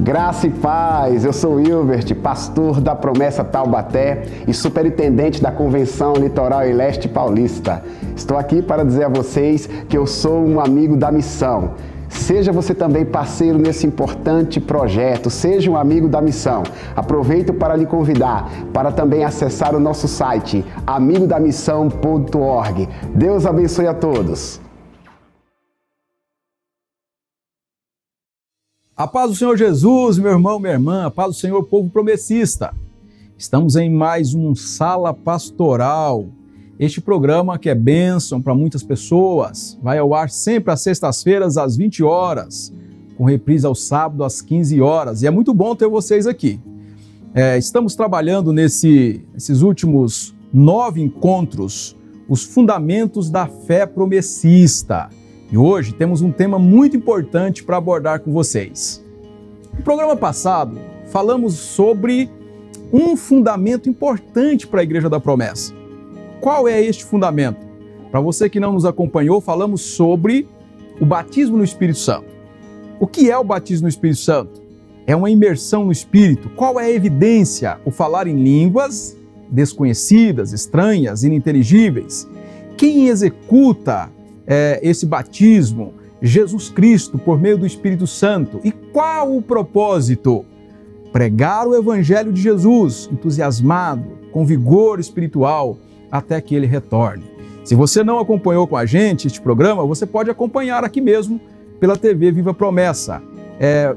Graça e paz, eu sou Wilbert, pastor da Promessa Taubaté e superintendente da Convenção Litoral e Leste Paulista. Estou aqui para dizer a vocês que eu sou um amigo da missão. Seja você também parceiro nesse importante projeto, seja um amigo da missão. Aproveito para lhe convidar para também acessar o nosso site, amigodamissão.org. Deus abençoe a todos. A paz do Senhor Jesus, meu irmão, minha irmã, a paz do Senhor, povo promessista. Estamos em mais um Sala Pastoral. Este programa que é bênção para muitas pessoas, vai ao ar sempre às sextas-feiras às 20 horas, com reprise ao sábado às 15 horas. E é muito bom ter vocês aqui. Estamos trabalhando nesses últimos 9 encontros, os fundamentos da fé promessista. E hoje temos um tema muito importante para abordar com vocês. No programa passado, falamos sobre um fundamento importante para a Igreja da Promessa. Qual é este fundamento? Para você que não nos acompanhou, falamos sobre o batismo no Espírito Santo. O que é o batismo no Espírito Santo? É uma imersão no Espírito. Qual é a evidência? O falar em línguas desconhecidas, estranhas, ininteligíveis. Quem executa esse batismo? Jesus Cristo, por meio do Espírito Santo. E qual o propósito? Pregar o Evangelho de Jesus, entusiasmado, com vigor espiritual, até que ele retorne. Se você não acompanhou com a gente este programa, você pode acompanhar aqui mesmo pela TV Viva Promessa.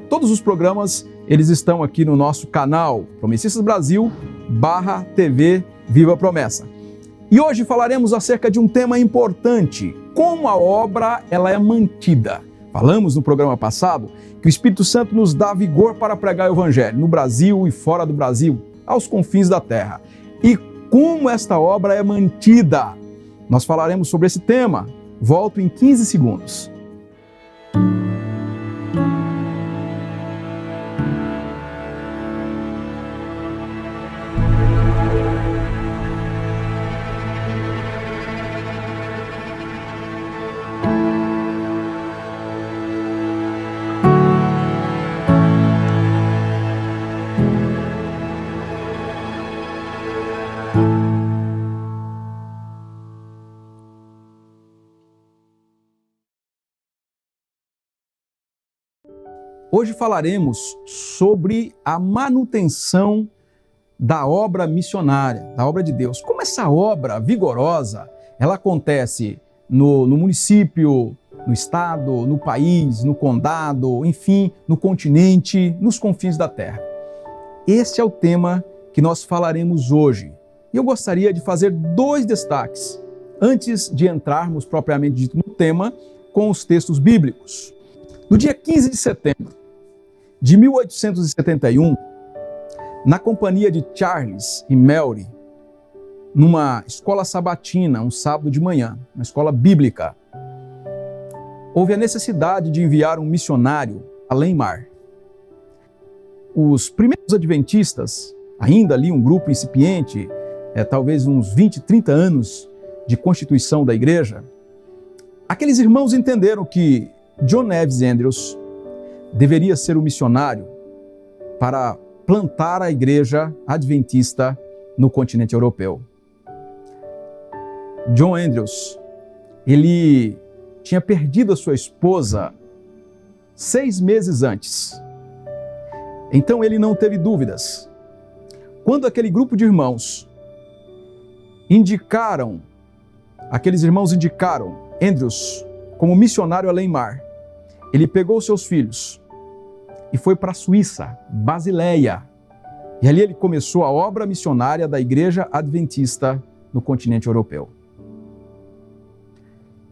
Todos os programas, eles estão aqui no nosso canal, Promessistas Brasil, /TV Viva Promessa. E hoje falaremos acerca de um tema importante, como a obra ela é mantida. Falamos no programa passado que o Espírito Santo nos dá vigor para pregar o Evangelho no Brasil e fora do Brasil, aos confins da terra. E como esta obra é mantida? Nós falaremos sobre esse tema. Volto em 15 segundos. Hoje falaremos sobre a manutenção da obra missionária, da obra de Deus. Como essa obra vigorosa, ela acontece no município, no estado, no país, no condado, enfim, no continente, nos confins da terra. Este é o tema que nós falaremos hoje. E eu gostaria de fazer 2 destaques antes de entrarmos propriamente dito no tema com os textos bíblicos. No dia 15 de setembro de 1871, na companhia de Charles e Mary, numa escola sabatina, um sábado de manhã, uma escola bíblica, houve a necessidade de enviar um missionário além-mar. Os primeiros adventistas, ainda ali um grupo incipiente, talvez uns 20, 30 anos de constituição da igreja, aqueles irmãos entenderam que John Eves Andrews deveria ser o missionário para plantar a igreja adventista no continente europeu. John Andrews, ele tinha perdido a sua esposa 6 meses antes. Então ele não teve dúvidas. Quando aquele grupo de irmãos aqueles irmãos indicaram Andrews como missionário além-mar, ele pegou seus filhos e foi para a Suíça, Basileia. E ali ele começou a obra missionária da Igreja Adventista no continente europeu.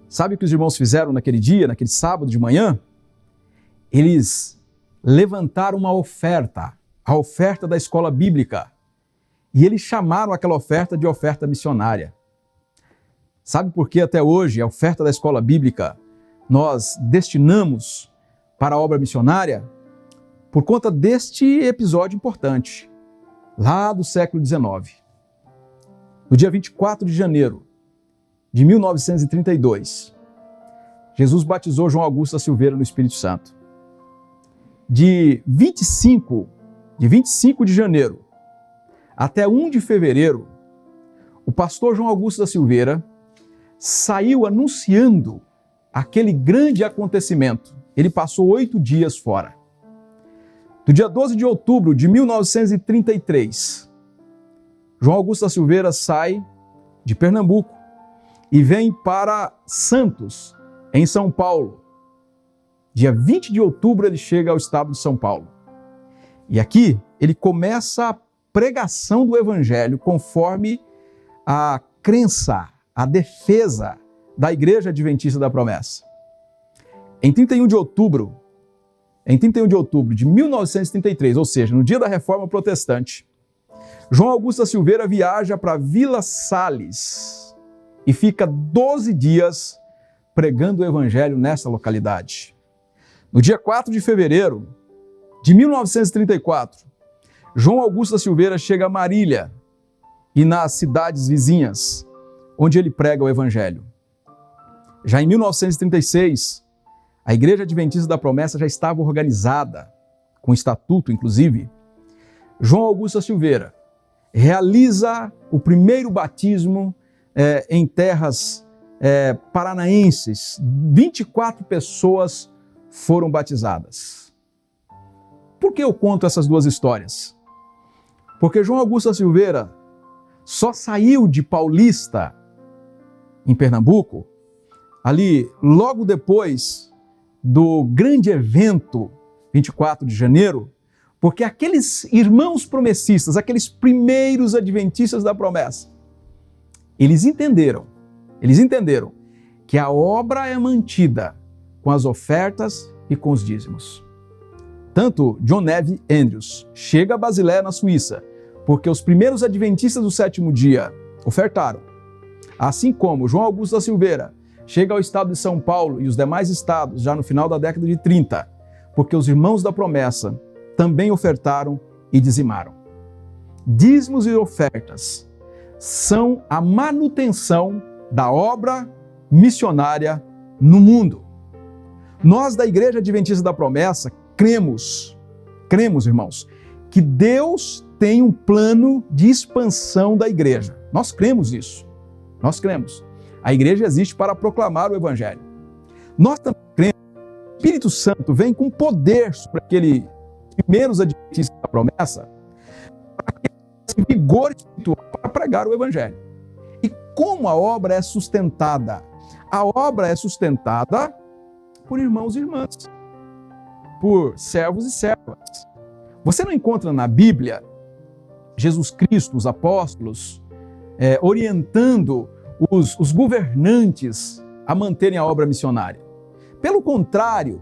Sabe o que os irmãos fizeram naquele dia, naquele sábado de manhã? Eles levantaram uma oferta, a oferta da escola bíblica. E eles chamaram aquela oferta de oferta missionária. Sabe por que até hoje a oferta da escola bíblica nós destinamos para a obra missionária? Por conta deste episódio importante, lá do século XIX. No dia 24 de janeiro de 1932, Jesus batizou João Augusto da Silveira no Espírito Santo. de 25 de janeiro até 1 de fevereiro, o pastor João Augusto da Silveira saiu anunciando aquele grande acontecimento. Ele passou 8 dias fora. Do dia 12 de outubro de 1933, João Augusto da Silveira sai de Pernambuco e vem para Santos, em São Paulo. Dia 20 de outubro ele chega ao estado de São Paulo. E aqui ele começa a pregação do Evangelho conforme a crença, a defesa da Igreja Adventista da Promessa. Em 31 de outubro de 1933, ou seja, no dia da Reforma Protestante, João Augusto da Silveira viaja para Vila Sales e fica 12 dias pregando o Evangelho nessa localidade. No dia 4 de fevereiro de 1934, João Augusto da Silveira chega a Marília e nas cidades vizinhas, onde ele prega o Evangelho. Já em 1936, a Igreja Adventista da Promessa já estava organizada, com estatuto inclusive. João Augusto da Silveira realiza o primeiro batismo em terras paranaenses. 24 pessoas foram batizadas. Por que eu conto essas duas histórias? Porque João Augusto da Silveira só saiu de Paulista, em Pernambuco, ali logo depois do grande evento 24 de janeiro, porque aqueles irmãos promessistas, aqueles primeiros adventistas da promessa, eles entenderam que a obra é mantida com as ofertas e com os dízimos. Tanto John Neve Andrews chega a Basileia, na Suíça, porque os primeiros adventistas do sétimo dia ofertaram. Assim como João Augusto da Silveira chega ao estado de São Paulo e os demais estados já no final da década de 30, porque os irmãos da promessa também ofertaram e dizimaram. Dízimos e ofertas são a manutenção da obra missionária no mundo. Nós da Igreja Adventista da Promessa cremos, irmãos, que Deus tem um plano de expansão da igreja. Nós cremos nisso. Nós cremos. A igreja existe para proclamar o Evangelho. Nós também cremos que o Espírito Santo vem com poder sobre aqueles primeiros adventistas da promessa, para que esse vigor espiritual para pregar o Evangelho. E como a obra é sustentada? A obra é sustentada por irmãos e irmãs, por servos e servas. Você não encontra na Bíblia Jesus Cristo, os apóstolos, orientando os governantes a manterem a obra missionária. Pelo contrário,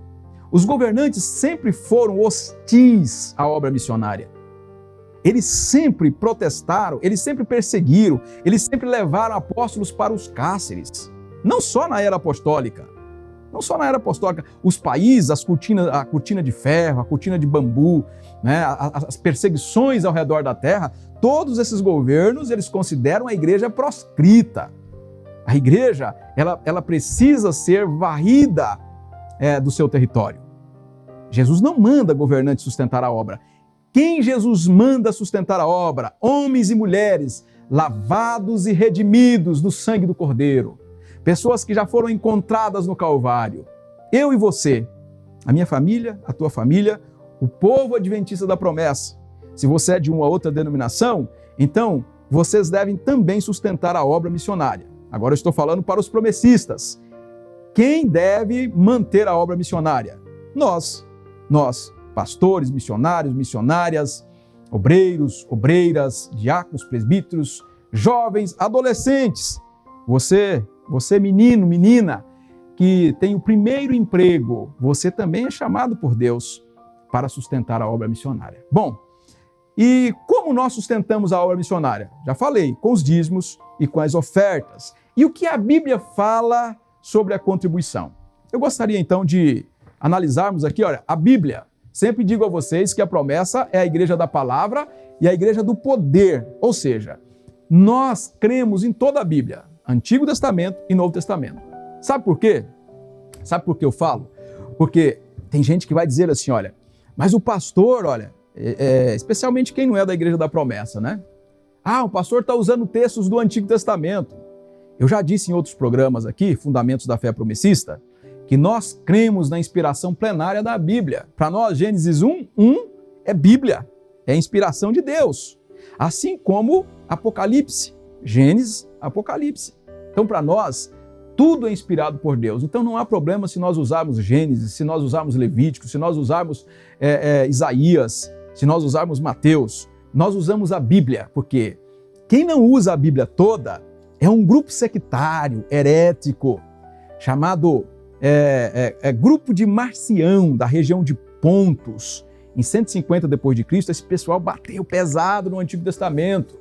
os governantes sempre foram hostis à obra missionária. Eles sempre protestaram, eles sempre perseguiram, eles sempre levaram apóstolos para os cárceres. Não só na era apostólica. Os países, a cortina de ferro, a cortina de bambu, né, as perseguições ao redor da terra, todos esses governos, eles consideram a igreja proscrita. A igreja, ela precisa ser varrida do seu território. Jesus não manda governantes sustentar a obra. Quem Jesus manda sustentar a obra? Homens e mulheres, lavados e redimidos no sangue do Cordeiro. Pessoas que já foram encontradas no Calvário. Eu e você, a minha família, a tua família, o povo adventista da promessa. Se você é de uma outra denominação, então vocês devem também sustentar a obra missionária. Agora eu estou falando para os promessistas. Quem deve manter a obra missionária? Nós, pastores, missionários, missionárias, obreiros, obreiras, diáconos, presbíteros, jovens, adolescentes. Você menino, menina, que tem o primeiro emprego, você também é chamado por Deus para sustentar a obra missionária. Bom, e como nós sustentamos a obra missionária? Já falei, com os dízimos e com as ofertas. E o que a Bíblia fala sobre a contribuição? Eu gostaria então de analisarmos aqui, olha, a Bíblia. Sempre digo a vocês que a promessa é a igreja da palavra e a igreja do poder, ou seja, nós cremos em toda a Bíblia, Antigo Testamento e Novo Testamento. Sabe por quê? Sabe por que eu falo? Porque tem gente que vai dizer assim, olha, Mas o pastor, olha, especialmente quem não é da Igreja da Promessa, né? O pastor está usando textos do Antigo Testamento. Eu já disse em outros programas aqui, Fundamentos da Fé Promessista, que nós cremos na inspiração plenária da Bíblia. Para nós, Gênesis 1:1 é Bíblia, é inspiração de Deus. Assim como Apocalipse, Gênesis, Apocalipse. Então, para nós, tudo é inspirado por Deus. Então, não há problema se nós usarmos Gênesis, se nós usarmos Levítico, se nós usarmos Isaías, se nós usarmos Mateus. Nós usamos a Bíblia, porque quem não usa a Bíblia toda é um grupo sectário, herético, chamado Grupo de Marcião, da região de Pontos. Em 150 depois de Cristo, esse pessoal bateu pesado no Antigo Testamento.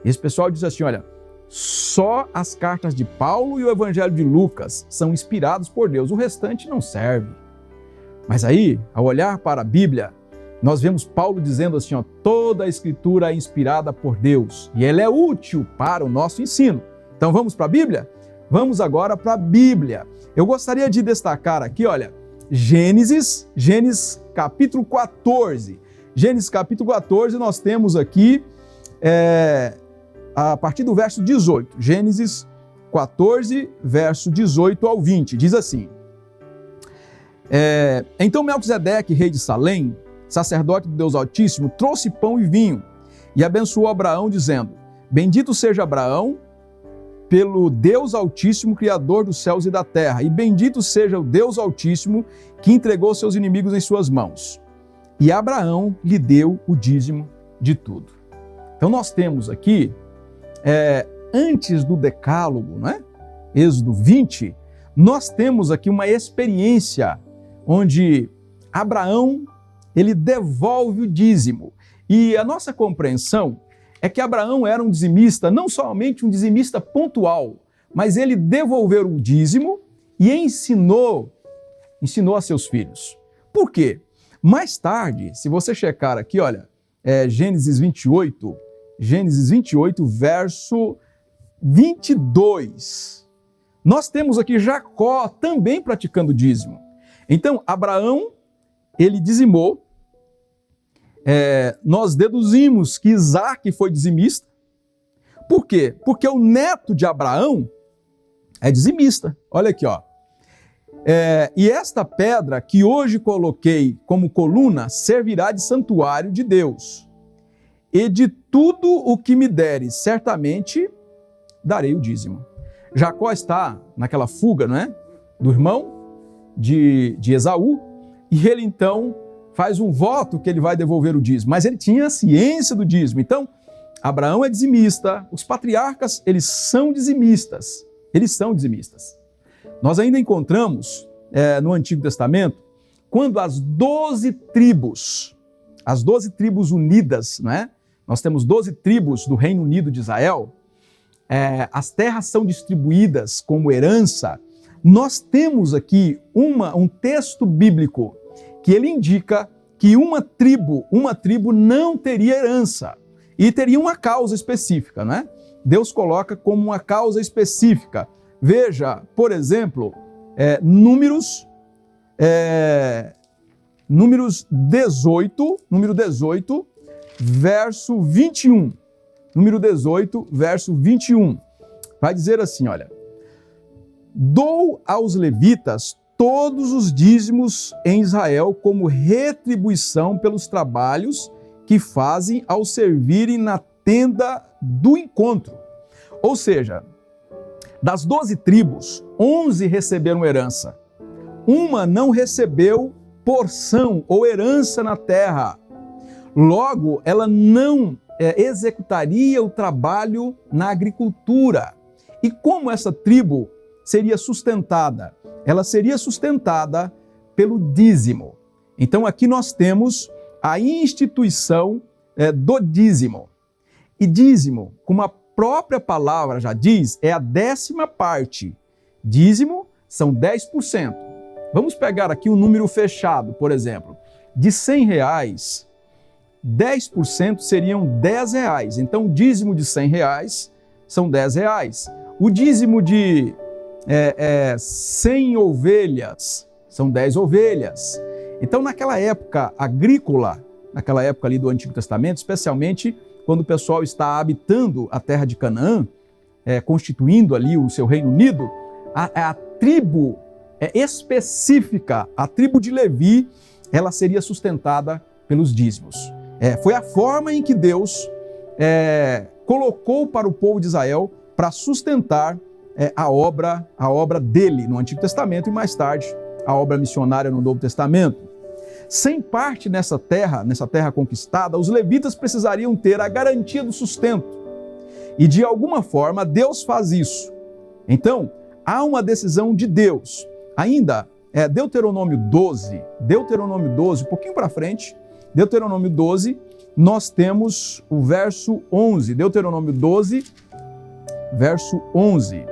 Esse pessoal diz assim, olha, só as cartas de Paulo e o Evangelho de Lucas são inspirados por Deus, o restante não serve. Mas aí, ao olhar para a Bíblia, nós vemos Paulo dizendo assim, toda a Escritura é inspirada por Deus e ela é útil para o nosso ensino. Então vamos para a Bíblia? Vamos agora para a Bíblia. Eu gostaria de destacar aqui, olha, Gênesis capítulo 14. Gênesis capítulo 14, nós temos aqui a partir do verso 18. Gênesis 14, verso 18 ao 20, diz assim. Então Melquisedeque, rei de Salém, sacerdote do Deus Altíssimo, trouxe pão e vinho e abençoou Abraão, dizendo, bendito seja Abraão pelo Deus Altíssimo, Criador dos céus e da terra, e bendito seja o Deus Altíssimo que entregou seus inimigos em suas mãos. E Abraão lhe deu o dízimo de tudo. Então nós temos aqui, antes do decálogo, né? Êxodo 20, nós temos aqui uma experiência onde Abraão, ele devolve o dízimo. E a nossa compreensão é que Abraão era um dizimista, não somente um dizimista pontual, mas ele devolveu o dízimo e ensinou a seus filhos. Por quê? Mais tarde, se você checar aqui, olha, Gênesis 28, verso 22. Nós temos aqui Jacó também praticando dízimo. Então, Abraão, ele dizimou. Nós deduzimos que Isaac foi dizimista. Por quê? Porque o neto de Abraão é dizimista. Olha aqui, ó. E esta pedra que hoje coloquei como coluna servirá de santuário de Deus. E de tudo o que me deres, certamente darei o dízimo. Jacó está naquela fuga, não é? Do irmão de Esaú. E ele então faz um voto que ele vai devolver o dízimo, mas ele tinha a ciência do dízimo. Então, Abraão é dizimista, os patriarcas, eles são dizimistas. Nós ainda encontramos no Antigo Testamento, quando as 12 tribos unidas, né? Nós temos 12 tribos do Reino Unido de Israel, as terras são distribuídas como herança. Nós temos aqui um texto bíblico que ele indica que uma tribo não teria herança e teria uma causa específica, né? Deus coloca como uma causa específica. Veja, por exemplo, Números 18, verso 21. Número 18, verso 21. Vai dizer assim, olha: dou aos levitas todos os dízimos em Israel como retribuição pelos trabalhos que fazem ao servirem na tenda do encontro. Ou seja, das 12 tribos, 11 receberam herança. Uma não recebeu porção ou herança na terra. Logo, ela não executaria o trabalho na agricultura. E como essa tribo seria sustentada? Ela seria sustentada pelo dízimo. Então aqui nós temos a instituição do dízimo. E dízimo, como a própria palavra já diz, é a 10ª parte. Dízimo são 10%. Vamos pegar aqui um número fechado, por exemplo. De R$100, 10% seriam R$10. Então o dízimo de R$100 são R$10. O dízimo de 100 ovelhas são 10 ovelhas. Então, naquela época agrícola, naquela época ali do Antigo Testamento, especialmente quando o pessoal está habitando a terra de Canaã, constituindo ali o seu Reino Unido, a tribo específica, a tribo de Levi, ela seria sustentada pelos dízimos. Foi a forma em que Deus colocou para o povo de Israel para sustentar a obra dele no Antigo Testamento e mais tarde a obra missionária no Novo Testamento. Sem parte nessa terra conquistada, os levitas precisariam ter a garantia do sustento. E de alguma forma Deus faz isso. Então, há uma decisão de Deus. Ainda, Deuteronômio 12, um pouquinho para frente, Deuteronômio 12, nós temos o verso 11. Deuteronômio 12, verso 11.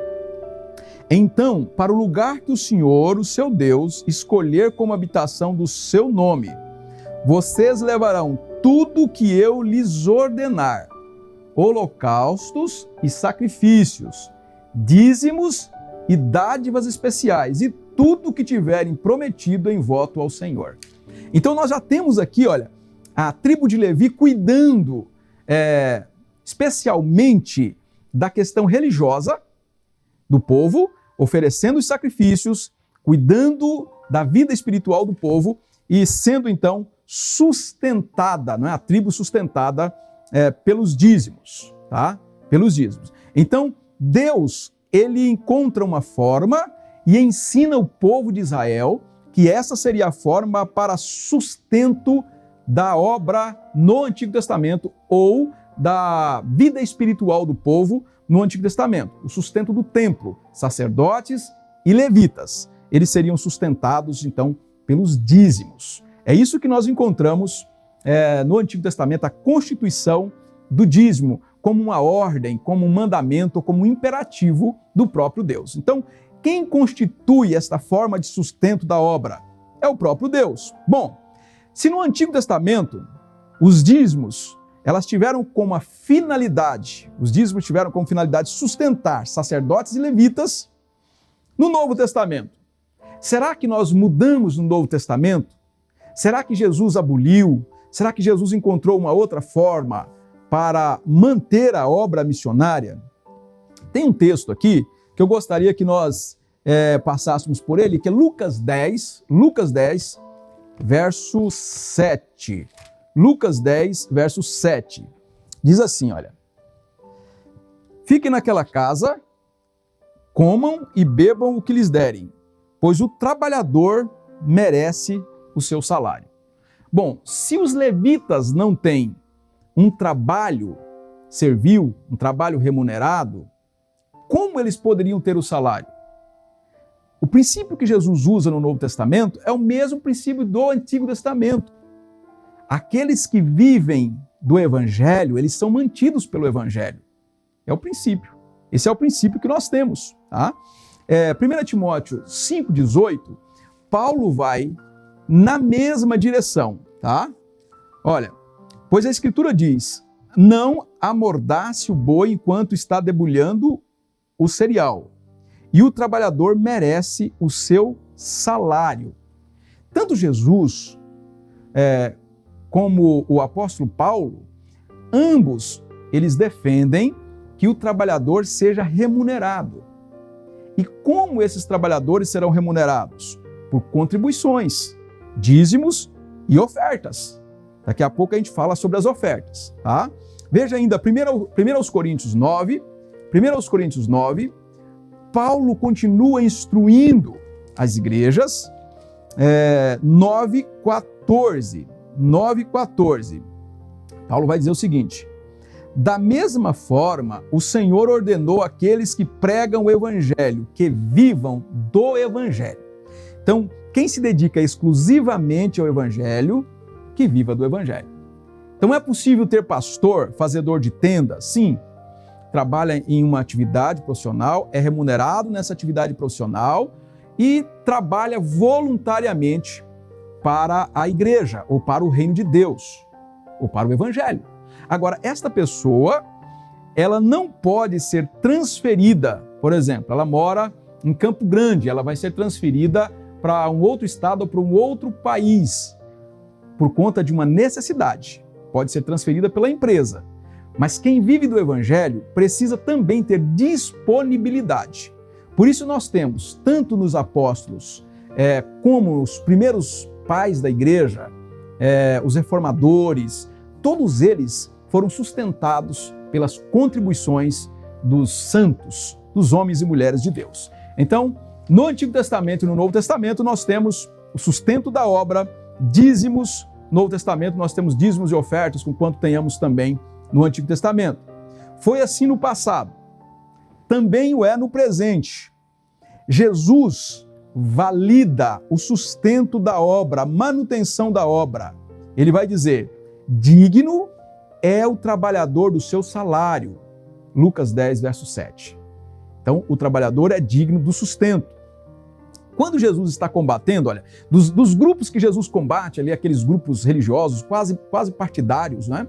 Então, para o lugar que o Senhor, o seu Deus, escolher como habitação do seu nome, vocês levarão tudo que eu lhes ordenar, holocaustos e sacrifícios, dízimos e dádivas especiais, e tudo que tiverem prometido em voto ao Senhor. Então nós já temos aqui, olha, a tribo de Levi cuidando especialmente da questão religiosa do povo, oferecendo os sacrifícios, cuidando da vida espiritual do povo e sendo então sustentada, não é? A tribo sustentada pelos dízimos, tá? Pelos dízimos. Então, Deus, ele encontra uma forma e ensina o povo de Israel que essa seria a forma para sustento da obra no Antigo Testamento ou da vida espiritual do povo no Antigo Testamento, o sustento do templo, sacerdotes e levitas. Eles seriam sustentados, então, pelos dízimos. É isso que nós encontramos no Antigo Testamento, a constituição do dízimo como uma ordem, como um mandamento, como um imperativo do próprio Deus. Então, quem constitui esta forma de sustento da obra? É o próprio Deus. Bom, se no Antigo Testamento os dízimos elas tiveram como finalidade sustentar sacerdotes e levitas, no Novo Testamento, será que nós mudamos no Novo Testamento? Será que Jesus aboliu? Será que Jesus encontrou uma outra forma para manter a obra missionária? Tem um texto aqui que eu gostaria que nós passássemos por ele, que é Lucas 10, verso 7. Lucas 10, verso 7. Diz assim, olha: fiquem naquela casa, comam e bebam o que lhes derem, pois o trabalhador merece o seu salário. Bom, se os levitas não têm um trabalho servil, um trabalho remunerado, como eles poderiam ter o salário? O princípio que Jesus usa no Novo Testamento é o mesmo princípio do Antigo Testamento. Aqueles que vivem do Evangelho, eles são mantidos pelo Evangelho. É o princípio. Esse é o princípio que nós temos. Tá? 1 Timóteo 5,18, Paulo vai na mesma direção. Tá? Olha, pois a Escritura diz: não amordace o boi enquanto está debulhando o cereal, e o trabalhador merece o seu salário. Tanto Jesus como o apóstolo Paulo, ambos eles defendem que o trabalhador seja remunerado. E como esses trabalhadores serão remunerados? Por contribuições, dízimos e ofertas. Daqui a pouco a gente fala sobre as ofertas. Tá? Veja ainda, 1 Coríntios 9, Paulo continua instruindo as igrejas, 9:14. Paulo vai dizer o seguinte: da mesma forma, o Senhor ordenou àqueles que pregam o Evangelho, que vivam do Evangelho. Então, quem se dedica exclusivamente ao Evangelho, que viva do Evangelho. Então, é possível ter pastor, fazedor de tenda? Sim. Trabalha em uma atividade profissional, é remunerado nessa atividade profissional e trabalha voluntariamente para a igreja, ou para o reino de Deus, ou para o Evangelho. Agora, esta pessoa, ela não pode ser transferida, por exemplo, ela mora em Campo Grande, ela vai ser transferida para um outro estado ou para um outro país por conta de uma necessidade. Pode ser transferida pela empresa. Mas quem vive do Evangelho precisa também ter disponibilidade. Por isso nós temos, tanto nos apóstolos, como os primeiros pais da igreja, os reformadores, todos eles foram sustentados pelas contribuições dos santos, dos homens e mulheres de Deus. Então, no Antigo Testamento e no Novo Testamento, nós temos o sustento da obra, dízimos. No Novo Testamento, nós temos dízimos e ofertas, com quanto tenhamos também no Antigo Testamento. Foi assim no passado. Também o é no presente. Jesus valida o sustento da obra, a manutenção da obra. Ele vai dizer: digno é o trabalhador do seu salário. Lucas 10, verso 7. Então, o trabalhador é digno do sustento. Quando Jesus está combatendo, olha, dos grupos que Jesus combate, ali, aqueles grupos religiosos quase partidários, né?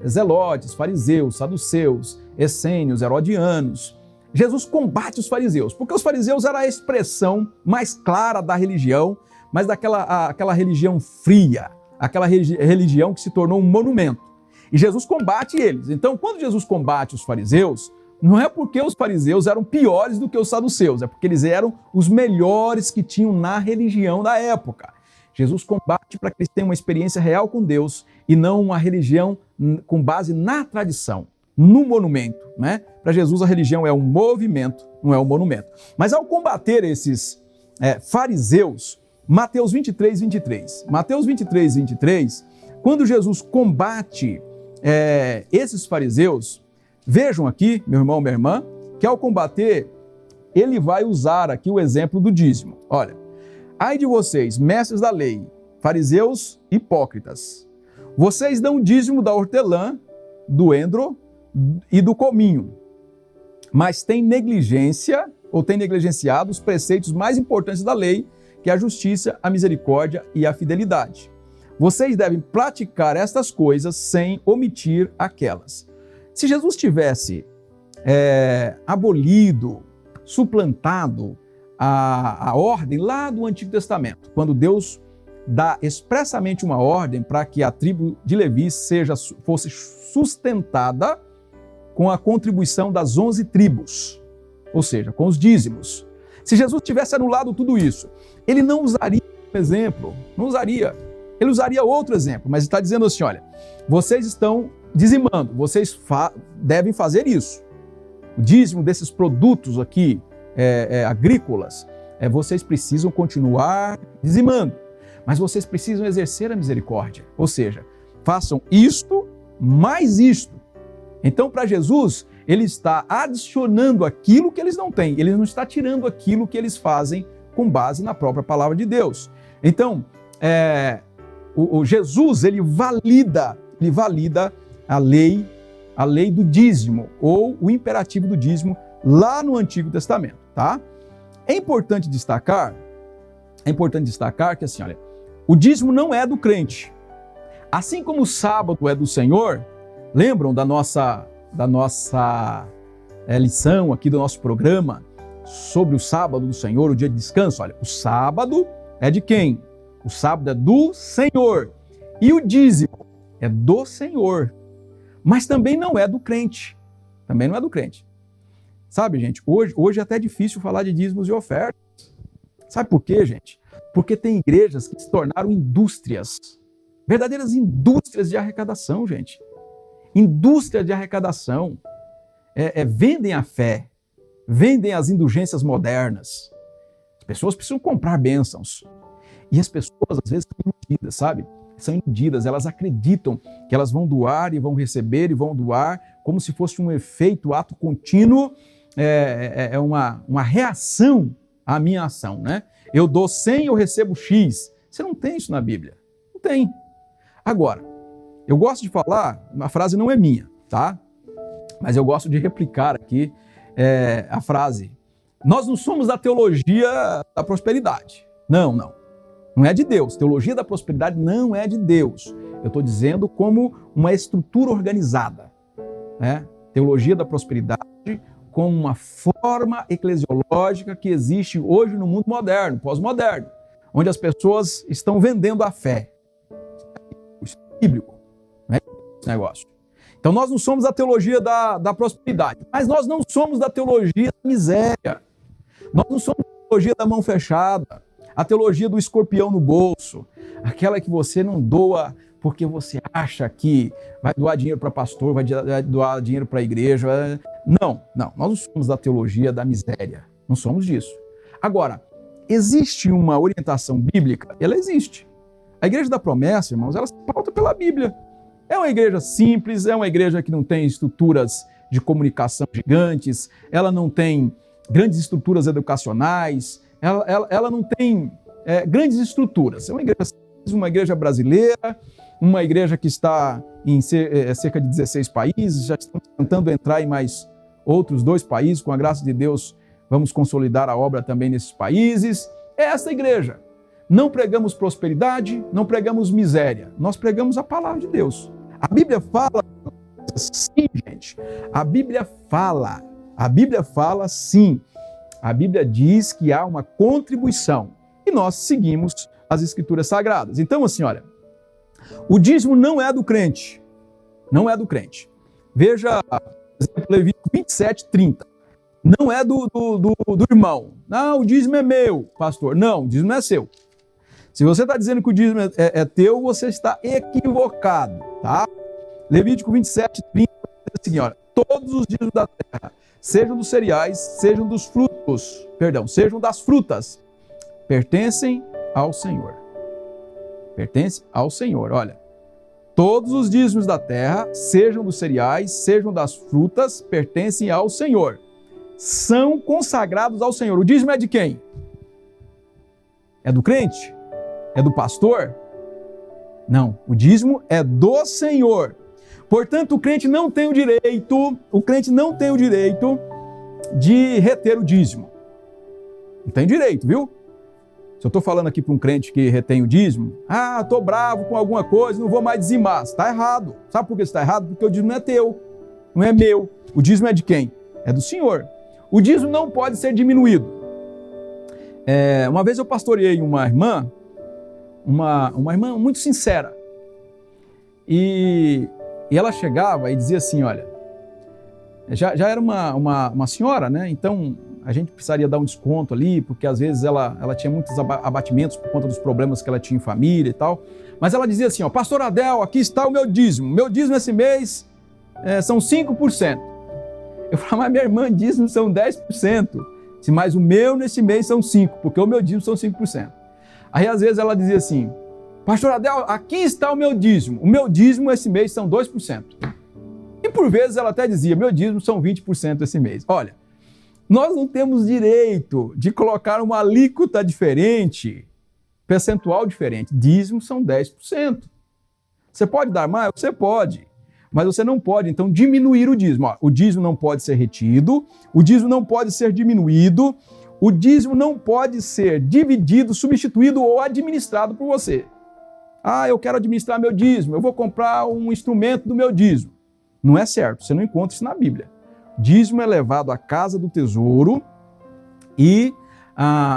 Zelotes, fariseus, saduceus, essênios, herodianos. Jesus combate os fariseus, porque os fariseus eram a expressão mais clara da religião, mas aquela religião fria, aquela religião que se tornou um monumento. E Jesus combate eles. Então, quando Jesus combate os fariseus, não é porque os fariseus eram piores do que os saduceus, é porque eles eram os melhores que tinham na religião da época. Jesus combate para que eles tenham uma experiência real com Deus e não uma religião com base na tradição, no monumento, né? Para Jesus a religião é um movimento, não é um monumento. Mas ao combater esses fariseus, Mateus 23, 23. Mateus 23, 23, quando Jesus combate esses fariseus, vejam aqui, meu irmão, minha irmã, que ao combater, ele vai usar aqui o exemplo do dízimo. Olha, ai de vocês, mestres da lei, fariseus hipócritas, vocês dão o dízimo da hortelã, do endro e do cominho, mas têm negligenciado os preceitos mais importantes da lei, que é a justiça, a misericórdia e a fidelidade. Vocês devem praticar estas coisas sem omitir aquelas. Se Jesus tivesse abolido, suplantado a ordem lá do Antigo Testamento, quando Deus dá expressamente uma ordem para que a tribo de Levi fosse sustentada com a contribuição das 11 tribos, ou seja, com os dízimos. Se Jesus tivesse anulado tudo isso, ele não usaria um exemplo, não usaria. Ele usaria outro exemplo, mas está dizendo assim, olha, vocês estão dizimando, vocês devem fazer isso. O dízimo desses produtos aqui, agrícolas, vocês precisam continuar dizimando, mas vocês precisam exercer a misericórdia, ou seja, façam isto mais isto. Então, para Jesus, ele está adicionando aquilo que eles não têm, ele não está tirando aquilo que eles fazem com base na própria palavra de Deus. Então, o Jesus, ele valida a lei do dízimo, ou o imperativo do dízimo, lá no Antigo Testamento, tá? É importante destacar que assim, olha, o dízimo não é do crente. Assim como o sábado é do Senhor, lembram da nossa lição aqui do nosso programa sobre o sábado do Senhor, o dia de descanso? Olha, o sábado é de quem? O sábado é do Senhor. E o dízimo é do Senhor. Mas também não é do crente. Também não é do crente. Sabe, gente, hoje é até difícil falar de dízimos e ofertas. Sabe por quê, gente? Porque tem igrejas que se tornaram indústrias. Verdadeiras indústrias de arrecadação, gente. Indústria de arrecadação. Vendem a fé. Vendem as indulgências modernas. As pessoas precisam comprar bênçãos. E as pessoas, às vezes, são iludidas, sabe? São iludidas, elas acreditam que elas vão doar e vão receber e vão doar, como se fosse um efeito, ato contínuo, uma reação à minha ação, né? Eu dou 100, eu recebo X. Você não tem isso na Bíblia. Não tem. Agora, eu gosto de falar, a frase não é minha, tá? Mas eu gosto de replicar aqui a frase. Nós não somos da teologia da prosperidade. Não. Não é de Deus. Teologia da prosperidade não é de Deus. Eu estou dizendo como uma estrutura organizada, né? Teologia da prosperidade com uma forma eclesiológica que existe hoje no mundo moderno, pós-moderno, onde as pessoas estão vendendo a fé. Isso é bíblico, não é esse negócio. Então nós não somos da teologia da prosperidade, mas nós não somos da teologia da miséria. Nós não somos da teologia da mão fechada, a teologia do escorpião no bolso, aquela que você não doa porque você acha que vai doar dinheiro para pastor, vai doar dinheiro para a igreja. Não, nós não somos da teologia da miséria, não somos disso. Agora, existe uma orientação bíblica? Ela existe. A Igreja da Promessa, irmãos, ela se pauta pela Bíblia. É uma igreja simples, é uma igreja que não tem estruturas de comunicação gigantes, ela não tem grandes estruturas educacionais, ela não tem grandes estruturas. É uma igreja simples, uma igreja brasileira, uma igreja que está em cerca de 16 países, já estamos tentando entrar em mais outros 2 países, com a graça de Deus vamos consolidar a obra também nesses países. É essa igreja. Não pregamos prosperidade, não pregamos miséria, nós pregamos a palavra de Deus. A Bíblia fala sim, gente. A Bíblia fala sim. A Bíblia diz que há uma contribuição e nós seguimos as Escrituras Sagradas. Então, assim, olha, o dízimo não é do crente, não é do crente. Veja, por exemplo, Levítico 27:30. Não é do irmão. Não, o dízimo é meu, pastor. Não, o dízimo é seu. Se você está dizendo que o dízimo é teu, você está equivocado, tá? Levítico 27:30 diz assim, olha, todos os dízimos da terra, sejam dos cereais, sejam dos frutos, sejam das frutas, pertencem ao Senhor. Pertence ao Senhor, olha. Todos os dízimos da terra, sejam dos cereais, sejam das frutas, pertencem ao Senhor. São consagrados ao Senhor. O dízimo é de quem? É do crente? É do pastor? Não, o dízimo é do Senhor. Portanto, o crente não tem o direito de reter o dízimo. Não tem direito, viu? Se eu estou falando aqui para um crente que retém o dízimo, estou bravo com alguma coisa, não vou mais dizimar. Está errado. Sabe por que está errado? Porque o dízimo não é teu, não é meu. O dízimo é de quem? É do Senhor. O dízimo não pode ser diminuído. Uma vez eu pastoreei uma irmã muito sincera. E ela chegava e dizia assim, olha, já era uma senhora, né? Então a gente precisaria dar um desconto ali, porque às vezes ela tinha muitos abatimentos por conta dos problemas que ela tinha em família e tal. Mas ela dizia assim, pastor Adel, aqui está o meu dízimo. Meu dízimo esse mês são 5%. Eu falava, mas minha irmã, dízimo são 10%. Mas o meu nesse mês são 5%, porque o meu dízimo são 5%. Aí às vezes ela dizia assim, pastor Adel, aqui está o meu dízimo. O meu dízimo esse mês são 2%. E por vezes ela até dizia, meu dízimo são 20% esse mês. Olha, nós não temos direito de colocar uma alíquota diferente, percentual diferente. Dízimo são 10%. Você pode dar mais? Você pode. Mas você não pode, então, diminuir o dízimo. O dízimo não pode ser retido, o dízimo não pode ser diminuído, o dízimo não pode ser dividido, substituído ou administrado por você. Eu quero administrar meu dízimo, eu vou comprar um instrumento do meu dízimo. Não é certo, você não encontra isso na Bíblia. Dízimo é levado à casa do tesouro e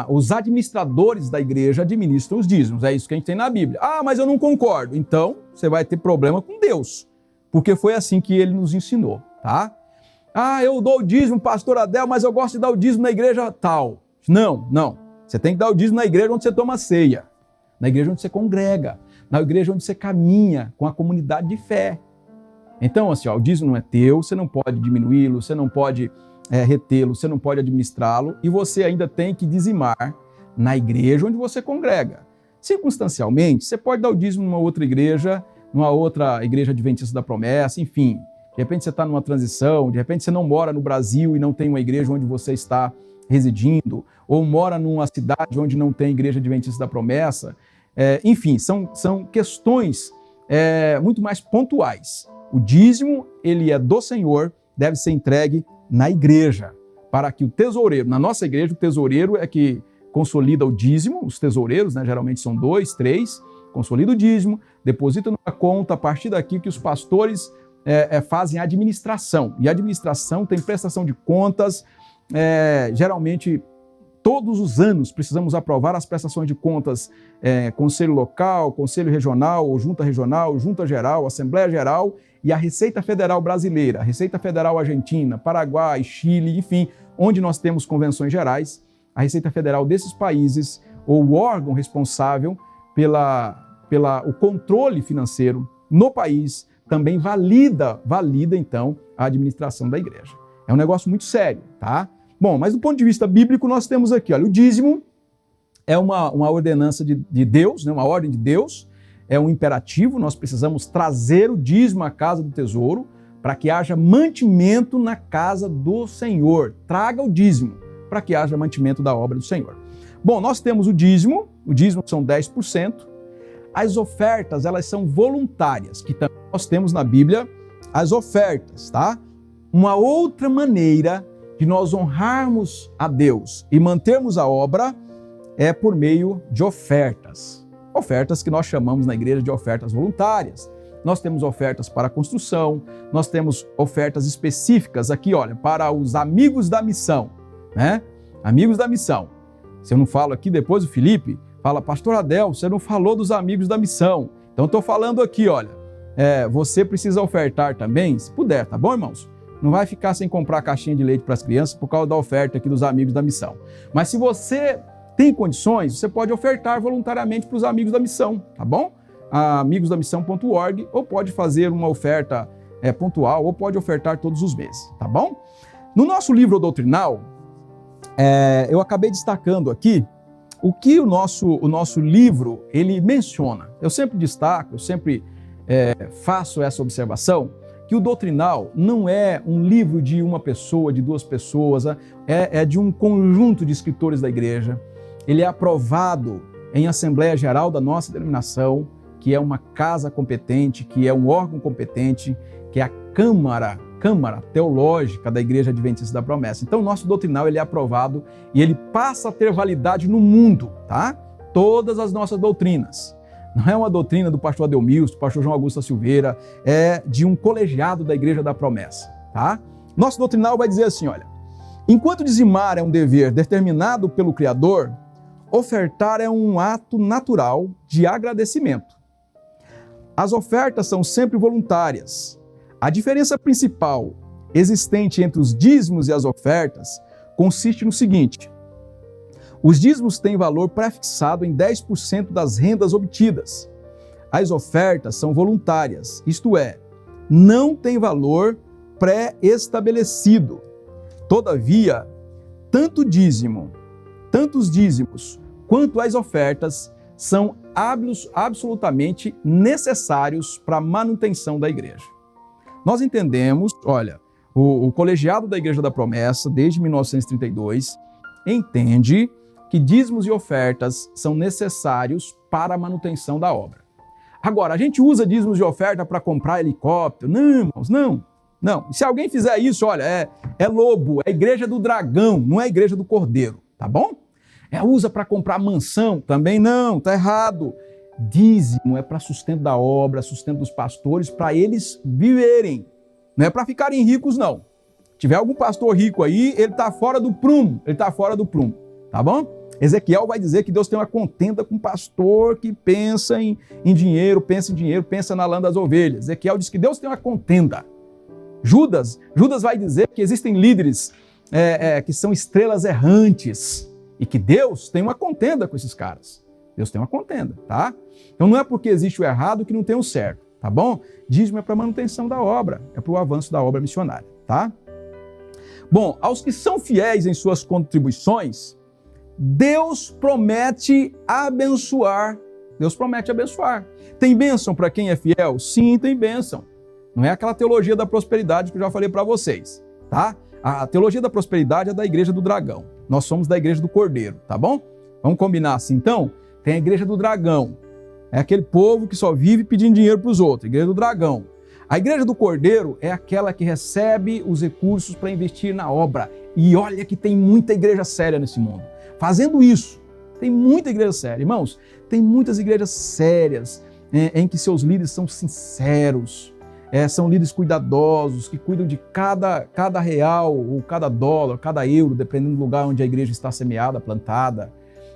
os administradores da igreja administram os dízimos. É isso que a gente tem na Bíblia. Mas eu não concordo. Então, você vai ter problema com Deus, porque foi assim que ele nos ensinou, tá? Eu dou o dízimo, pastor Adel, mas eu gosto de dar o dízimo na igreja tal. Não. Você tem que dar o dízimo na igreja onde você toma ceia, na igreja onde você congrega, na igreja onde você caminha com a comunidade de fé. Então, assim, o dízimo não é teu, você não pode diminuí-lo, você não pode retê-lo, você não pode administrá-lo, e você ainda tem que dizimar na igreja onde você congrega. Circunstancialmente, você pode dar o dízimo numa outra igreja adventista da promessa, enfim. De repente você está numa transição, de repente você não mora no Brasil e não tem uma igreja onde você está residindo, ou mora numa cidade onde não tem igreja adventista da promessa. Enfim, são questões muito mais pontuais. O dízimo, ele é do Senhor, deve ser entregue na igreja, para que o tesoureiro, na nossa igreja, o tesoureiro é que consolida o dízimo, os tesoureiros, né, geralmente são 2, 3, consolida o dízimo, deposita numa conta, a partir daqui que os pastores fazem administração. E administração tem prestação de contas, geralmente todos os anos precisamos aprovar as prestações de contas, Conselho Local, Conselho Regional, ou Junta Regional, Junta Geral, Assembleia Geral e a Receita Federal Brasileira, a Receita Federal Argentina, Paraguai, Chile, enfim, onde nós temos convenções gerais, a Receita Federal desses países, ou o órgão responsável o controle financeiro no país, também valida então a administração da igreja. É um negócio muito sério, tá? Bom, mas do ponto de vista bíblico nós temos aqui, olha, o dízimo é uma ordenança de Deus, né, uma ordem de Deus, é um imperativo, nós precisamos trazer o dízimo à casa do tesouro para que haja mantimento na casa do Senhor. Traga o dízimo para que haja mantimento da obra do Senhor. Bom, nós temos o dízimo são 10%, as ofertas, elas são voluntárias, que também nós temos na Bíblia as ofertas, tá? Uma outra maneira de nós honrarmos a Deus e mantermos a obra é por meio de ofertas. Ofertas que nós chamamos na igreja de ofertas voluntárias. Nós temos ofertas para construção, nós temos ofertas específicas aqui, olha, para os amigos da missão, né? Amigos da missão. Se eu não falo aqui, depois o Felipe fala, pastor Adel, você não falou dos amigos da missão. Então estou falando aqui, olha, você precisa ofertar também, se puder, tá bom, irmãos? Não vai ficar sem comprar caixinha de leite para as crianças por causa da oferta aqui dos amigos da missão. Mas se você tem condições, você pode ofertar voluntariamente para os amigos da missão, tá bom? amigosdamissão.org, ou pode fazer uma oferta pontual, ou pode ofertar todos os meses, tá bom? No nosso livro doutrinal, eu acabei destacando aqui o que o nosso livro ele menciona. Eu sempre destaco, eu sempre faço essa observação, que o doutrinal não é um livro de uma pessoa, de duas pessoas, é de um conjunto de escritores da igreja. Ele é aprovado em Assembleia Geral da nossa denominação, que é uma casa competente, que é um órgão competente, que é a Câmara Teológica da Igreja Adventista da Promessa. Então, o nosso doutrinal ele é aprovado e ele passa a ter validade no mundo, tá? Todas as nossas doutrinas. Não é uma doutrina do pastor Adelmilson, do pastor João Augusto Silveira, é de um colegiado da Igreja da Promessa, tá? Nosso doutrinal vai dizer assim, olha, enquanto dizimar é um dever determinado pelo Criador, ofertar é um ato natural de agradecimento. As ofertas são sempre voluntárias. A diferença principal existente entre os dízimos e as ofertas consiste no seguinte: os dízimos têm valor prefixado em 10% das rendas obtidas. As ofertas são voluntárias, isto é, não têm valor pré-estabelecido. Todavia, tanto os dízimos quanto as ofertas são absolutamente necessários para a manutenção da igreja. Nós entendemos, olha, o colegiado da Igreja da Promessa, desde 1932, entende que dízimos e ofertas são necessários para a manutenção da obra. Agora, a gente usa dízimos e oferta para comprar helicóptero? Não, irmãos, não. E se alguém fizer isso, olha, é lobo, é a igreja do dragão, não é a igreja do cordeiro, tá bom? Usa para comprar mansão? Também não, tá errado. Dízimo é para sustento da obra, sustento dos pastores, para eles viverem. Não é para ficarem ricos, não. Se tiver algum pastor rico aí, ele está fora do prumo, tá bom? Ezequiel vai dizer que Deus tem uma contenda com o pastor que pensa em dinheiro, pensa na lã das ovelhas. Ezequiel diz que Deus tem uma contenda. Judas vai dizer que existem líderes que são estrelas errantes e que Deus tem uma contenda com esses caras. Deus tem uma contenda, tá? Então não é porque existe o errado que não tem o certo, tá bom? Dízimo é para manutenção da obra, é para o avanço da obra missionária, tá? Bom, aos que são fiéis em suas contribuições, Deus promete abençoar. Tem bênção para quem é fiel? Sim, tem bênção. Não é aquela teologia da prosperidade que eu já falei para vocês, tá? A teologia da prosperidade é da Igreja do Dragão. Nós somos da Igreja do Cordeiro, tá bom? Vamos combinar assim, então? Tem a Igreja do Dragão. É aquele povo que só vive pedindo dinheiro para os outros. Igreja do Dragão. A Igreja do Cordeiro é aquela que recebe os recursos para investir na obra. E olha que tem muita igreja séria nesse mundo. Fazendo isso, tem muita igreja séria. Irmãos, tem muitas igrejas sérias em que seus líderes são sinceros, são líderes cuidadosos, que cuidam de cada real, ou cada dólar, cada euro, dependendo do lugar onde a igreja está semeada, plantada.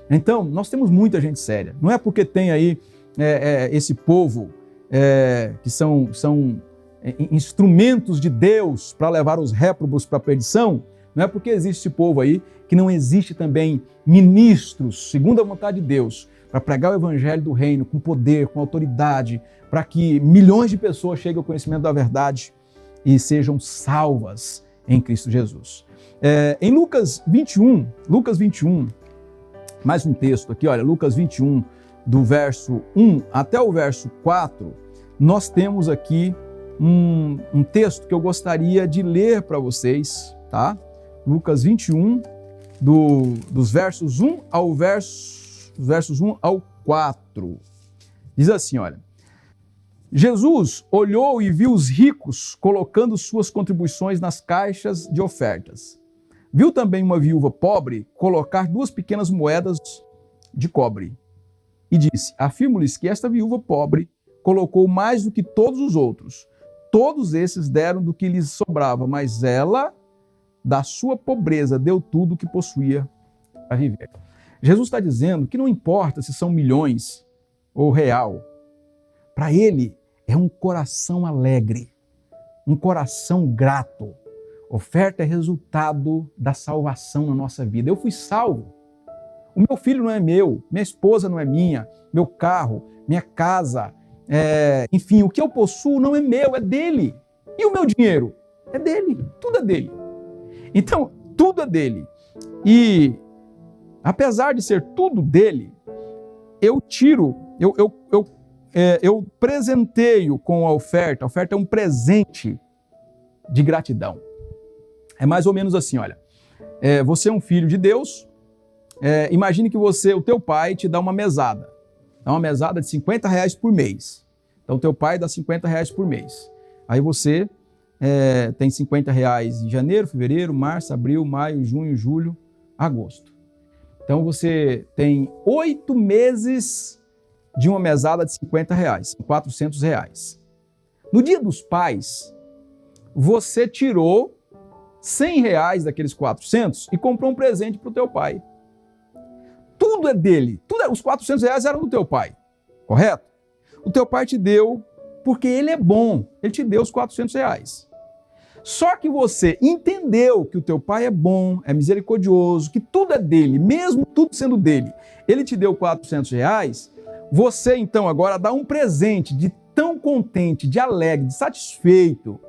Então, nós temos muita gente séria. Não é porque tem aí esse povo que são instrumentos de Deus para levar os réprobos para a perdição, não é porque existe esse povo aí que não existe também ministros, segundo a vontade de Deus, para pregar o evangelho do reino com poder, com autoridade, para que milhões de pessoas cheguem ao conhecimento da verdade e sejam salvas em Cristo Jesus. Em Lucas 21, mais um texto aqui, olha, Lucas 21, do verso 1 até o verso 4, nós temos aqui um texto que eu gostaria de ler para vocês, tá? Lucas 21, dos versos 1 ao 4. Diz assim, olha: Jesus olhou e viu os ricos colocando suas contribuições nas caixas de ofertas. Viu também uma viúva pobre colocar 2 pequenas moedas de cobre. E disse: afirmo-lhes que esta viúva pobre colocou mais do que todos os outros. Todos esses deram do que lhes sobrava, mas ela, da sua pobreza, deu tudo o que possuía para viver. Jesus está dizendo que não importa se são milhões ou real. Para ele é um coração alegre, um coração grato. Oferta é resultado da salvação na nossa vida. Eu fui salvo. O meu filho não é meu, minha esposa não é minha, meu carro, minha casa, enfim, o que eu possuo não é meu, é dele. E o meu dinheiro? É dele, tudo é dele. Então, tudo é dele. E, apesar de ser tudo dele, eu presenteio com a oferta. A oferta é um presente de gratidão. É mais ou menos assim, olha. Você é um filho de Deus. Imagine que o teu pai te dá uma mesada. Dá uma mesada de R$50 por mês. Então, teu pai dá R$50 por mês. Aí você tem R$50 em janeiro, fevereiro, março, abril, maio, junho, julho, agosto. Então, você tem 8 meses de uma mesada de R$50, R$400. No Dia dos Pais, você tirou R$100 daqueles 400 e comprou um presente para o teu pai. Tudo é dele. Os R$400 eram do teu pai, correto? O teu pai te deu porque ele é bom. Ele te deu os R$400. Só que você entendeu que o teu pai é bom, é misericordioso, que tudo é dele, mesmo tudo sendo dele. Ele te deu R$400. Você, então, agora dá um presente de tão contente, de alegre, de satisfeito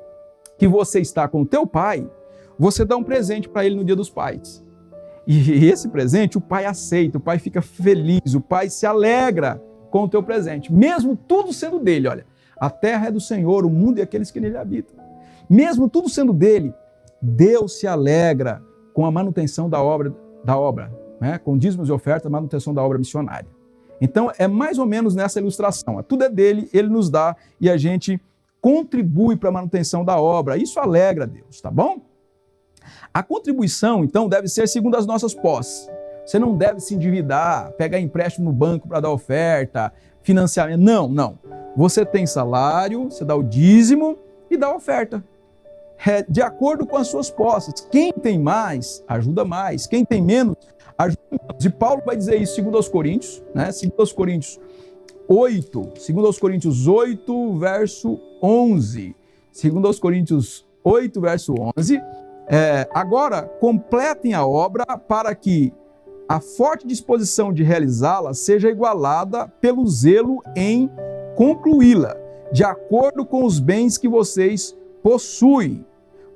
que você está com o teu pai, você dá um presente para ele no Dia dos Pais. E esse presente o pai aceita, o pai fica feliz, o pai se alegra com o teu presente, mesmo tudo sendo dele. Olha, a terra é do Senhor, o mundo e aqueles que nele habitam. Mesmo tudo sendo dele, Deus se alegra com a manutenção da obra, né? Com dízimos e ofertas, a manutenção da obra missionária. Então, é mais ou menos nessa ilustração. Tudo é dele, ele nos dá e a gente contribui para a manutenção da obra. Isso alegra a Deus, tá bom? A contribuição, então, deve ser segundo as nossas posses. Você não deve se endividar, pegar empréstimo no banco para dar oferta, financiamento. Não. Você tem salário, você dá o dízimo e dá a oferta. De acordo com as suas posses. Quem tem mais, ajuda mais. Quem tem menos, ajuda menos. E Paulo vai dizer isso segundo aos Coríntios, né? Segundo aos Coríntios 8, verso 11. Segundo aos Coríntios 8, verso 11. Agora, completem a obra para que a forte disposição de realizá-la seja igualada pelo zelo em concluí-la, de acordo com os bens que vocês possuem.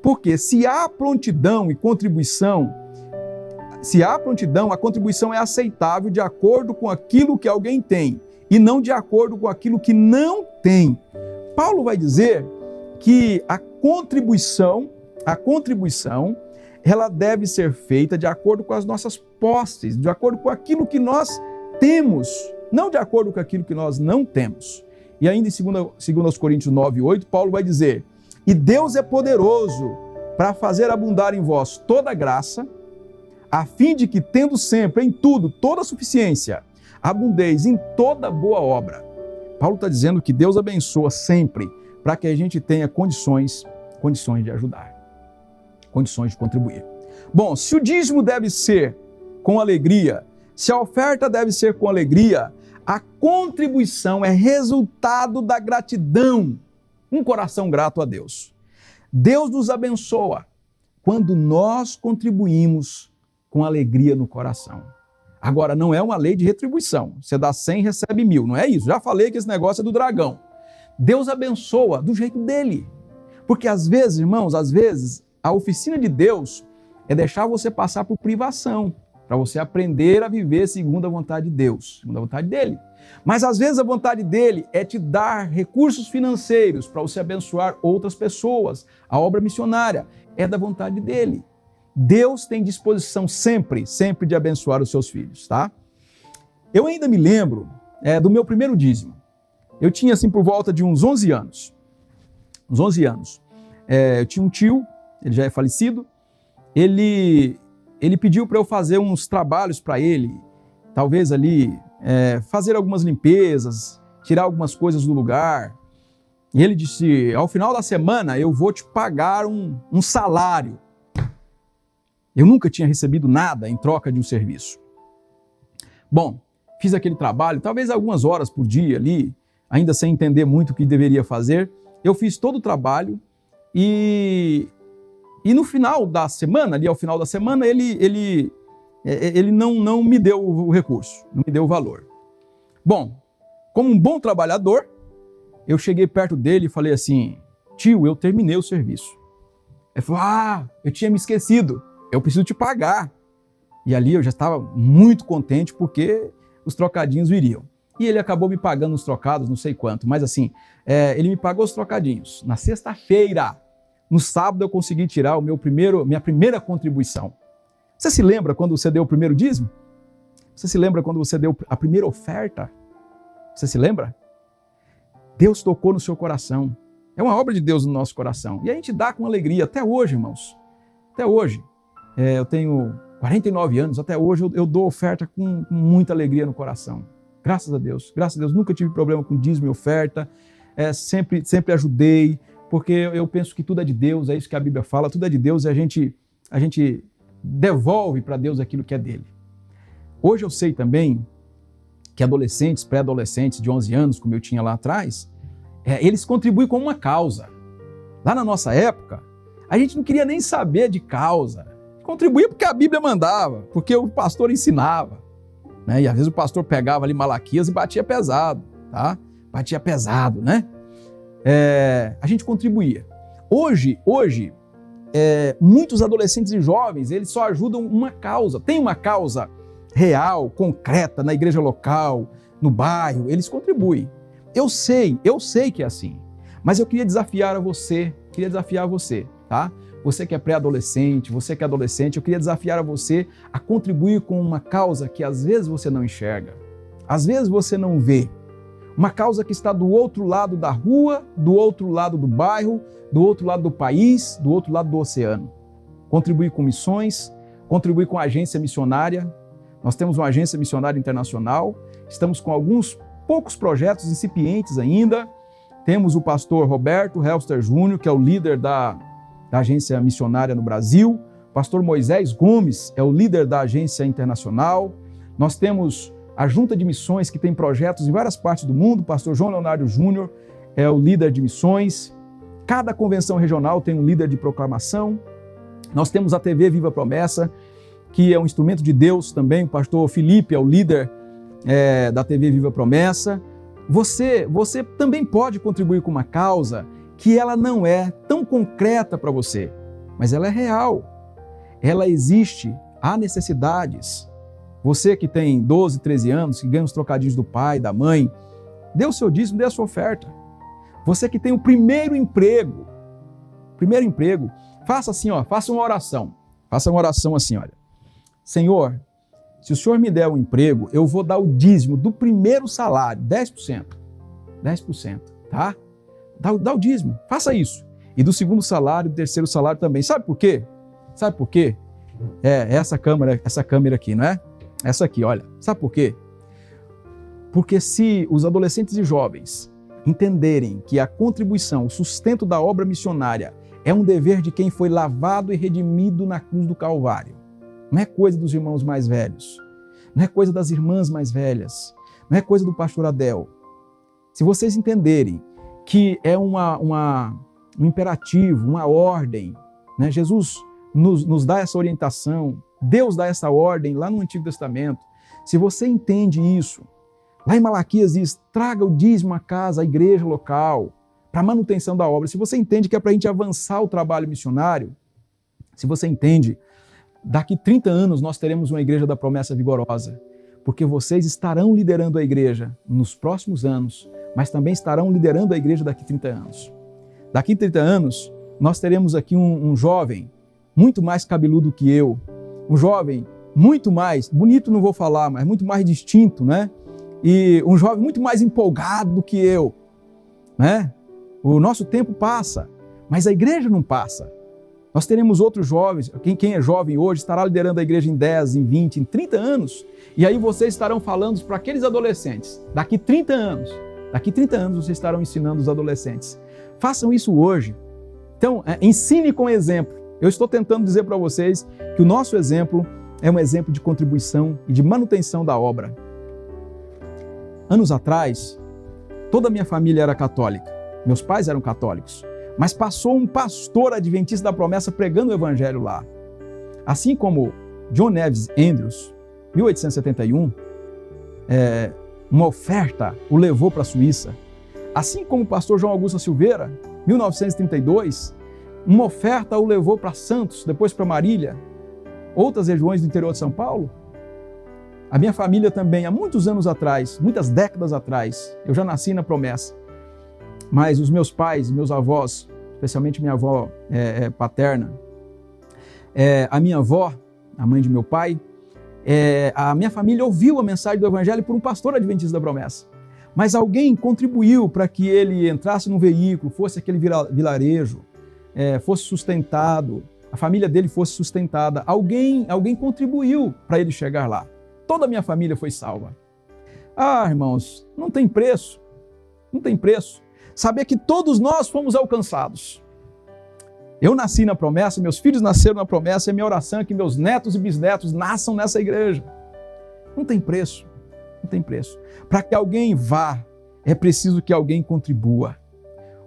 Porque se há prontidão e contribuição, a contribuição é aceitável de acordo com aquilo que alguém tem e não de acordo com aquilo que não tem. Paulo vai dizer que a contribuição ela deve ser feita de acordo com as nossas posses, de acordo com aquilo que nós temos, não de acordo com aquilo que nós não temos. E ainda em 2 Coríntios 9:8, Paulo vai dizer: e Deus é poderoso para fazer abundar em vós toda graça, a fim de que, tendo sempre em tudo toda a suficiência, abundeis em toda boa obra. Paulo está dizendo que Deus abençoa sempre para que a gente tenha condições de ajudar, condições de contribuir. Bom, se o dízimo deve ser com alegria, se a oferta deve ser com alegria, a contribuição é resultado da gratidão, um coração grato a Deus. Deus nos abençoa quando nós contribuímos com alegria no coração. Agora, não é uma lei de retribuição. Você dá 100, recebe 1000. Não é isso. Já falei que esse negócio é do dragão. Deus abençoa do jeito dele. Porque às vezes, irmãos, a oficina de Deus é deixar você passar por privação, para você aprender a viver segundo a vontade de Deus, segundo a vontade dele. Mas às vezes a vontade dele é te dar recursos financeiros para você abençoar outras pessoas. A obra missionária é da vontade dele. Deus tem disposição sempre de abençoar os seus filhos, tá? Eu ainda me lembro do meu primeiro dízimo. Eu tinha, assim, por volta de uns 11 anos. Eu tinha um tio, ele já é falecido, ele pediu para eu fazer uns trabalhos para ele, talvez ali fazer algumas limpezas, tirar algumas coisas do lugar. E ele disse, ao final da semana eu vou te pagar um salário. Eu nunca tinha recebido nada em troca de um serviço. Bom, fiz aquele trabalho, talvez algumas horas por dia ali, ainda sem entender muito o que deveria fazer. Eu fiz todo o trabalho e no final da semana, ali ao final da semana, ele não me deu o recurso, não me deu o valor. Bom, como um bom trabalhador, eu cheguei perto dele e falei assim, tio, eu terminei o serviço. Ele falou, eu tinha me esquecido. Eu preciso te pagar. E ali eu já estava muito contente porque os trocadinhos viriam. E ele acabou me pagando os trocados, não sei quanto, mas assim, ele me pagou os trocadinhos. Na sexta-feira, no sábado eu consegui tirar minha primeira contribuição. Você se lembra quando você deu o primeiro dízimo? Você se lembra quando você deu a primeira oferta? Você se lembra? Deus tocou no seu coração. É uma obra de Deus no nosso coração. E a gente dá com alegria, até hoje, irmãos. Até hoje. Eu tenho 49 anos, até hoje eu dou oferta com muita alegria no coração. Graças a Deus, nunca tive problema com dízimo e oferta, sempre ajudei, porque eu penso que tudo é de Deus, é isso que a Bíblia fala, tudo é de Deus e a gente devolve para Deus aquilo que é dele. Hoje eu sei também que adolescentes, pré-adolescentes de 11 anos, como eu tinha lá atrás, eles contribuem com uma causa. Lá na nossa época, a gente não queria nem saber de causa. Contribuía porque a Bíblia mandava, porque o pastor ensinava, né? E às vezes o pastor pegava ali Malaquias e batia pesado, tá? Batia pesado, né? A gente contribuía. Hoje, muitos adolescentes e jovens, eles só ajudam uma causa. Tem uma causa real, concreta, na igreja local, no bairro, eles contribuem. Eu sei que é assim, mas eu queria desafiar você, tá? Você que é pré-adolescente, você que é adolescente, eu queria desafiar a você a contribuir com uma causa que às vezes você não enxerga, às vezes você não vê. Uma causa que está do outro lado da rua, do outro lado do bairro, do outro lado do país, do outro lado do oceano. Contribuir com missões, contribuir com a agência missionária. Nós temos uma agência missionária internacional, estamos com alguns poucos projetos incipientes ainda. Temos o pastor Roberto Helster Júnior, que é o líder da agência missionária no Brasil. O pastor Moisés Gomes é o líder da agência internacional. Nós temos a Junta de Missões, que tem projetos em várias partes do mundo. O pastor João Leonardo Júnior é o líder de missões. Cada convenção regional tem um líder de proclamação. Nós temos a TV Viva Promessa, que é um instrumento de Deus também. O pastor Felipe é o líder da TV Viva Promessa. Você também pode contribuir com uma causa que ela não é tão concreta para você, mas ela é real. Ela existe, há necessidades. Você que tem 12, 13 anos, que ganha os trocadinhos do pai, da mãe, dê o seu dízimo, dê a sua oferta. Você que tem o primeiro emprego, faça assim, faça uma oração. Faça uma oração assim, olha. Senhor, se o Senhor me der um emprego, eu vou dar o dízimo do primeiro salário, 10%. 10%, tá? Dá o dízimo, faça isso. E do segundo salário, do terceiro salário também. Sabe por quê? Essa câmera aqui, não é? Essa aqui, olha. Sabe por quê? Porque se os adolescentes e jovens entenderem que a contribuição, o sustento da obra missionária é um dever de quem foi lavado e redimido na cruz do Calvário. Não é coisa dos irmãos mais velhos, não é coisa das irmãs mais velhas, não é coisa do pastor Adel. Se vocês entenderem que é um imperativo, uma ordem, né? Jesus nos dá essa orientação, Deus dá essa ordem lá no Antigo Testamento. Se você entende isso, lá em Malaquias diz, traga o dízimo à casa, à igreja local, para a manutenção da obra. Se você entende que é para a gente avançar o trabalho missionário, se você entende, daqui 30 anos nós teremos uma igreja da promessa vigorosa, porque vocês estarão liderando a igreja nos próximos anos, mas também estarão liderando a igreja daqui 30 anos. Daqui 30 anos, nós teremos aqui um jovem muito mais cabeludo que eu, um jovem muito mais, bonito não vou falar, mas muito mais distinto, né? E um jovem muito mais empolgado do que eu, né? O nosso tempo passa, mas a igreja não passa. Nós teremos outros jovens, quem é jovem hoje estará liderando a igreja em 10, em 20, em 30 anos, e aí vocês estarão falando para aqueles adolescentes, daqui 30 anos vocês estarão ensinando os adolescentes. Façam isso hoje. Então, ensine com exemplo. Eu estou tentando dizer para vocês que o nosso exemplo é um exemplo de contribuição e de manutenção da obra. Anos atrás, toda a minha família era católica. Meus pais eram católicos. Mas passou um pastor adventista da promessa pregando o evangelho lá. Assim como John Nevis Andrews, 1871, uma oferta o levou para a Suíça. Assim como o pastor João Augusto Silveira, 1932, uma oferta o levou para Santos, depois para Marília, outras regiões do interior de São Paulo. A minha família também, há muitos anos atrás, muitas décadas atrás, eu já nasci na promessa, mas os meus pais, meus avós, especialmente minha avó paterna, a minha avó, a mãe de meu pai, a minha família ouviu a mensagem do evangelho por um pastor adventista da promessa. Mas alguém contribuiu para que ele entrasse num veículo, fosse aquele vilarejo, fosse sustentado, a família dele fosse sustentada. Alguém contribuiu para ele chegar lá. Toda a minha família foi salva. Ah, irmãos, não tem preço. Não tem preço. Saber que todos nós fomos alcançados. Eu nasci na promessa, meus filhos nasceram na promessa, e minha oração é que meus netos e bisnetos nasçam nessa igreja. Não tem preço. Não tem preço. Para que alguém vá, é preciso que alguém contribua.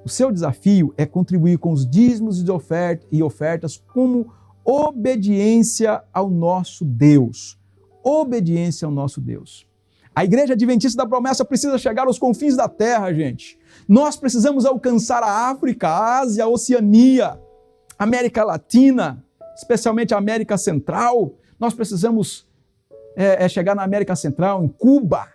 O seu desafio é contribuir com os dízimos e ofertas como obediência ao nosso Deus. Obediência ao nosso Deus. A igreja adventista da promessa precisa chegar aos confins da terra, gente. Nós precisamos alcançar a África, a Ásia, a Oceania, a América Latina, especialmente a América Central. Nós precisamos chegar na América Central, em Cuba.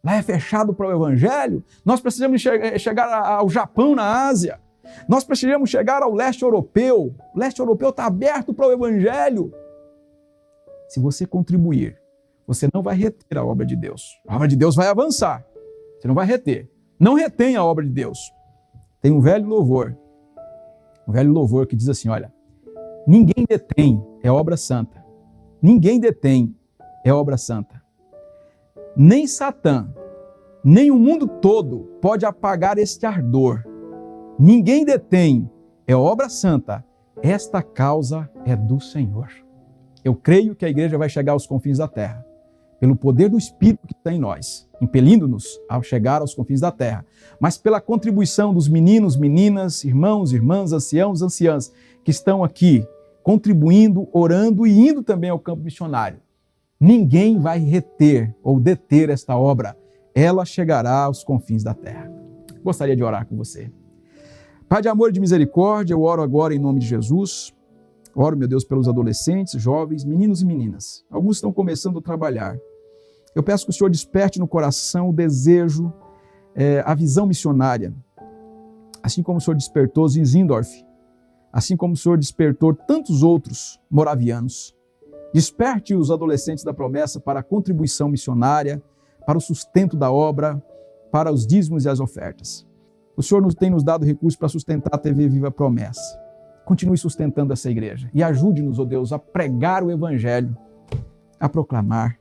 Lá é fechado para o evangelho. Nós precisamos chegar ao Japão, na Ásia. Nós precisamos chegar ao leste europeu. O leste europeu está aberto para o evangelho. Se você contribuir, você não vai reter a obra de Deus. A obra de Deus vai avançar. Você não vai reter. Não retém a obra de Deus. Tem um velho louvor que diz assim, olha, ninguém detém, é obra santa. Ninguém detém, é obra santa. Nem Satã, nem o mundo todo pode apagar este ardor. Ninguém detém, é obra santa. Esta causa é do Senhor. Eu creio que a igreja vai chegar aos confins da terra, pelo poder do Espírito que está em nós, impelindo-nos a chegar aos confins da terra, mas pela contribuição dos meninos, meninas, irmãos, irmãs, anciãos, anciãs, que estão aqui, contribuindo, orando e indo também ao campo missionário. Ninguém vai reter ou deter esta obra. Ela chegará aos confins da terra. Gostaria de orar com você. Pai de amor e de misericórdia, eu oro agora em nome de Jesus. Oro, meu Deus, pelos adolescentes, jovens, meninos e meninas. Alguns estão começando a trabalhar. Eu peço que o Senhor desperte no coração o desejo, a visão missionária. Assim como o Senhor despertou Zinzendorf, assim como o Senhor despertou tantos outros moravianos. Desperte os adolescentes da promessa para a contribuição missionária, para o sustento da obra, para os dízimos e as ofertas. O Senhor tem nos dado recursos para sustentar a TV Viva Promessa. Continue sustentando essa igreja e ajude-nos, ó Deus, a pregar o evangelho, a proclamar.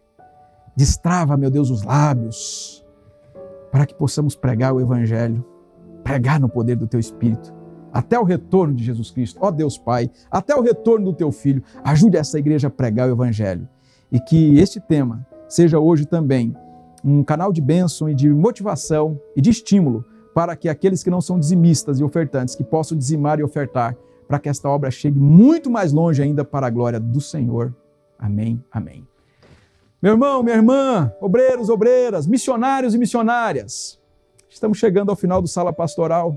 Destrava, meu Deus, os lábios para que possamos pregar o Evangelho, pregar no poder do Teu Espírito, até o retorno de Jesus Cristo. Ó Deus Pai, até o retorno do Teu Filho, ajude essa igreja a pregar o Evangelho. E que este tema seja hoje também um canal de bênção e de motivação e de estímulo para que aqueles que não são dizimistas e ofertantes, que possam dizimar e ofertar, para que esta obra chegue muito mais longe ainda para a glória do Senhor. Amém, amém. Meu irmão, minha irmã, obreiros, obreiras, missionários e missionárias, estamos chegando ao final do Sala Pastoral.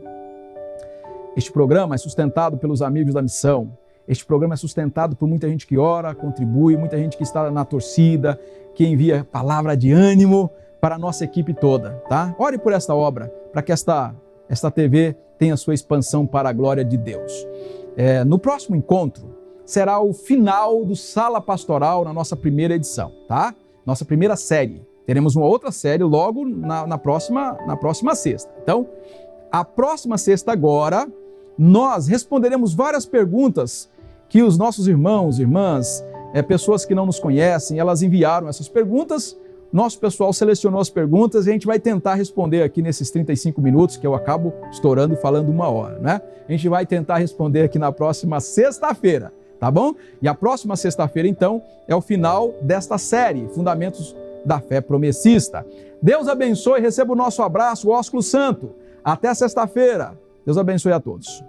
Este programa é sustentado pelos amigos da missão. Este programa é sustentado por muita gente que ora, contribui, muita gente que está na torcida, que envia palavra de ânimo para a nossa equipe toda, tá? Ore por esta obra, para que esta TV tenha sua expansão para a glória de Deus. No próximo encontro, será o final do Sala Pastoral na nossa primeira edição, tá? Nossa primeira série. Teremos uma outra série logo na próxima sexta. Então, a próxima sexta agora, nós responderemos várias perguntas que os nossos irmãos, irmãs, pessoas que não nos conhecem, elas enviaram essas perguntas. Nosso pessoal selecionou as perguntas e a gente vai tentar responder aqui nesses 35 minutos, que eu acabo estourando e falando 1 hora, né? A gente vai tentar responder aqui na próxima sexta-feira, tá bom? E a próxima sexta-feira, então, é o final desta série, Fundamentos da Fé Promessista. Deus abençoe e receba o nosso abraço, o ósculo santo. Até sexta-feira. Deus abençoe a todos.